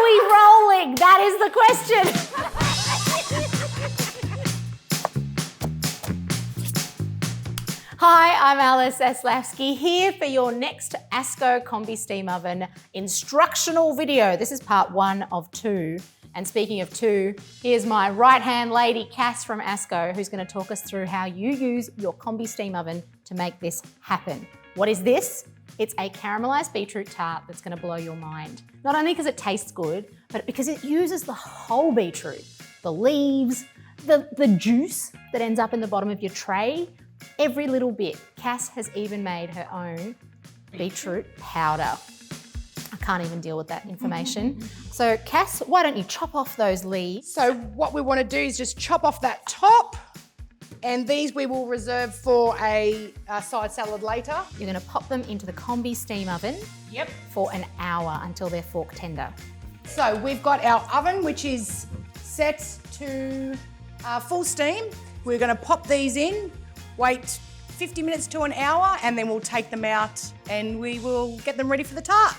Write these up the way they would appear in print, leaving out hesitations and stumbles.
we rolling? That is the question. Hi, I'm Alice Aslavsky here for your next ASKO Combi Steam Oven instructional video. This is part 1 of 2. And speaking of 2, here's my right-hand lady, Cass from ASKO, who's going to talk us through how you use your Combi Steam Oven to make this happen. What is this? It's a caramelised beetroot tart that's going to blow your mind. Not only because it tastes good, but because it uses the whole beetroot, the leaves, the juice that ends up in the bottom of your tray, every little bit. Cass has even made her own beetroot powder. I can't even deal with that information. So Cass, why don't you chop off those leaves? So what we want to do is just chop off that top, and these we will reserve for a side salad later. You're going to pop them into the Combi Steam Oven for an hour until they're fork tender. So we've got our oven, which is set to full steam. We're going to pop these in, wait 50 minutes to an hour, and then we'll take them out and we will get them ready for the tart.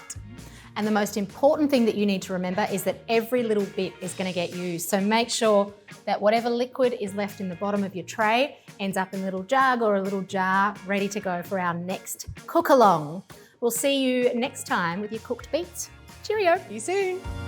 And the most important thing that you need to remember is that every little bit is going to get used. So make sure that whatever liquid is left in the bottom of your tray ends up in a little jug or a little jar ready to go for our next cook along. We'll see you next time with your cooked beets. Cheerio. See you soon.